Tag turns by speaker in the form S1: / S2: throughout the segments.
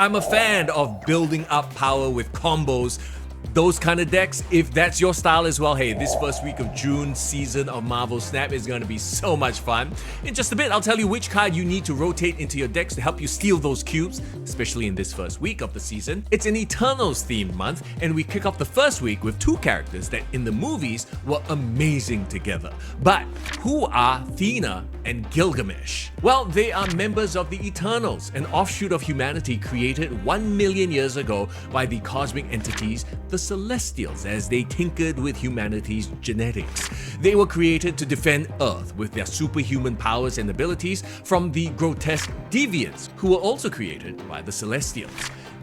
S1: I'm a fan of building up power with combos. Those kind of decks, if that's your style as well, hey, this first week of June season of Marvel Snap is going to be so much fun. In just a bit, I'll tell you which card you need to rotate into your decks to help you steal those cubes, especially in this first week of the season. It's an Eternals themed month, and we kick off the first week with two characters that in the movies were amazing together. But who are Thena and Gilgamesh? Well, they are members of the Eternals, an offshoot of humanity created 1 million years ago by the cosmic entities, the Celestials, as they tinkered with humanity's genetics. They were created to defend Earth with their superhuman powers and abilities from the grotesque deviants, who were also created by the Celestials.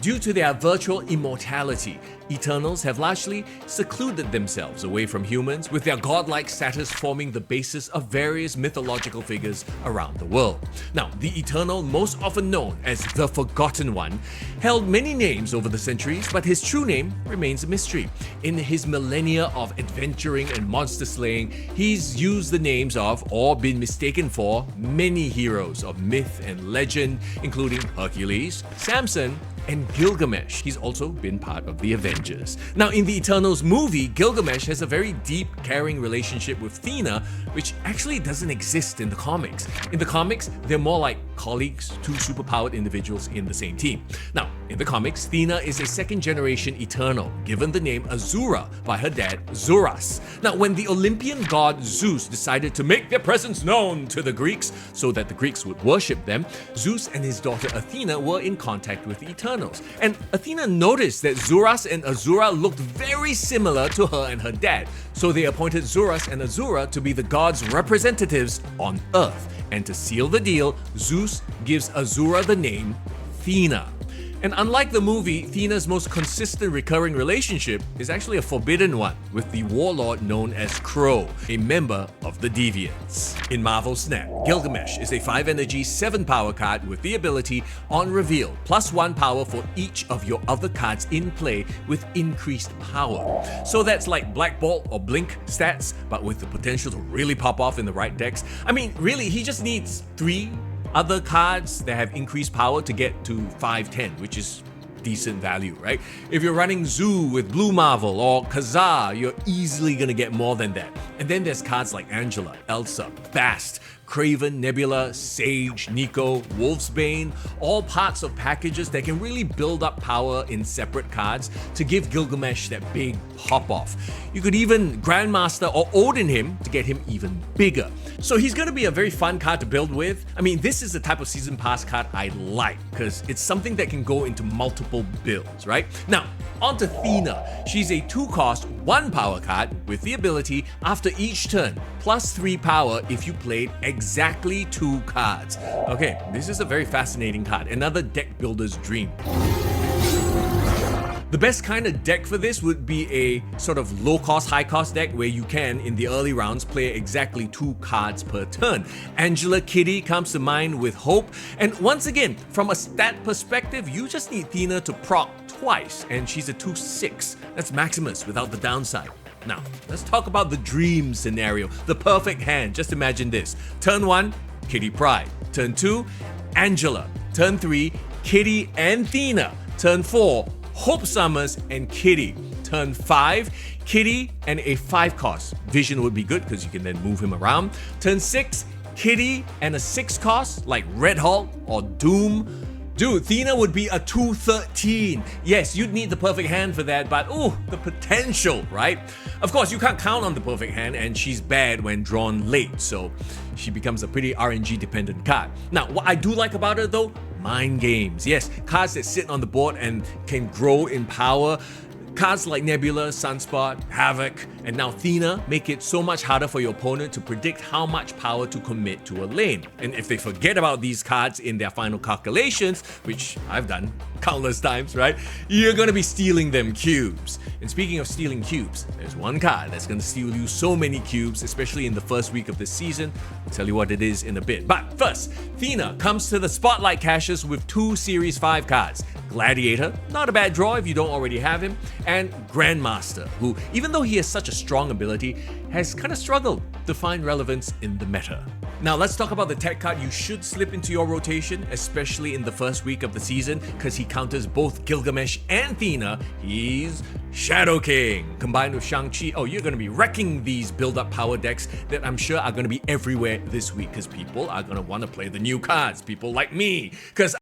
S1: Due to their virtual immortality, Eternals have largely secluded themselves away from humans, with their godlike status forming the basis of various mythological figures around the world. Now, the Eternal, most often known as the Forgotten One, held many names over the centuries, but his true name remains a mystery. In his millennia of adventuring and monster slaying, he's used the names of, or been mistaken for, many heroes of myth and legend, including Hercules, Samson, and Gilgamesh. He's also been part of the Avengers. Now, in the Eternals movie, Gilgamesh has a very deep, caring relationship with Thena, which actually doesn't exist in the comics. In the comics, they're more like colleagues, two superpowered individuals in the same team. Now, in the comics, Thena is a second-generation Eternal, given the name Azura by her dad, Zoras. Now, when the Olympian god Zeus decided to make their presence known to the Greeks so that the Greeks would worship them, Zeus and his daughter Athena were in contact with the Eternals. And Athena noticed that Zoras and Azura looked very similar to her and her dad, so they appointed Zoras and Azura to be the gods' representatives on Earth. And to seal the deal, Zeus gives Azura the name Thena. And unlike the movie, Thena's most consistent recurring relationship is actually a forbidden one with the warlord known as Crow, a member of the Deviants. In Marvel Snap, Gilgamesh is a 5-energy, 7-power card with the ability, on reveal, +1 power for each of your other cards in play with increased power. So that's like Black Bolt or Blink stats, but with the potential to really pop off in the right decks. I mean, really, he just needs 3 other cards that have increased power to get to 5-10, which is decent value, right? If you're running Zoo with Blue Marvel or Kazar, you're easily gonna get more than that. And then there's cards like Angela, Elsa, Bast, Kraven, Nebula, Sage, Nico, Wolfsbane, all parts of packages that can really build up power in separate cards to give Gilgamesh that big pop-off. You could even Grandmaster or Odin him to get him even bigger. So he's going to be a very fun card to build with. I mean, this is the type of Season Pass card I like, because it's something that can go into multiple builds, right? Now, on to Thena. She's a 2-cost, 1-power card with the ability, after each turn, +3 power if you played exactly 2 cards. Okay, this is a very fascinating card, another deck builder's dream. The best kind of deck for this would be a sort of low-cost, high-cost deck where you can, in the early rounds, play exactly 2 cards per turn. Angela Kitty comes to mind with Hope, and once again, from a stat perspective, you just need Thena to proc twice, and she's a 2/6. That's Maximus without the downside. Now, let's talk about the dream scenario, the perfect hand. Just imagine this. Turn 1, Kitty Pryde. Turn 2, Angela. Turn 3, Kitty and Thena. Turn 4, Hope Summers and Kitty. Turn 5, Kitty and a 5-cost. Vision would be good because you can then move him around. Turn 6, Kitty and a 6-cost like Red Hulk or Doom. Dude, Thena would be a 2/13. Yes, you'd need the perfect hand for that, but the potential, right? Of course, you can't count on the perfect hand, and she's bad when drawn late, so she becomes a pretty RNG dependent card. Now, what I do like about her though, mind games. Yes, cards that sit on the board and can grow in power. Cards like Nebula, Sunspot, Havoc, and now Thena make it so much harder for your opponent to predict how much power to commit to a lane. And if they forget about these cards in their final calculations, which I've done countless times, right? You're gonna be stealing them cubes. And speaking of stealing cubes, there's one card that's gonna steal you so many cubes, especially in the first week of the season. I'll tell you what it is in a bit. But first, Thena comes to the spotlight caches with 2 Series 5 cards. Gladiator, not a bad draw if you don't already have him, and Grandmaster, who, even though he has such a strong ability, has kind of struggled to find relevance in the meta. Now let's talk about the tech card you should slip into your rotation, especially in the first week of the season, because he counters both Gilgamesh and Thena. He's Shadow King. Combined with Shang-Chi, oh, you're going to be wrecking these build-up power decks that I'm sure are going to be everywhere this week, because people are going to want to play the new cards, people like me, because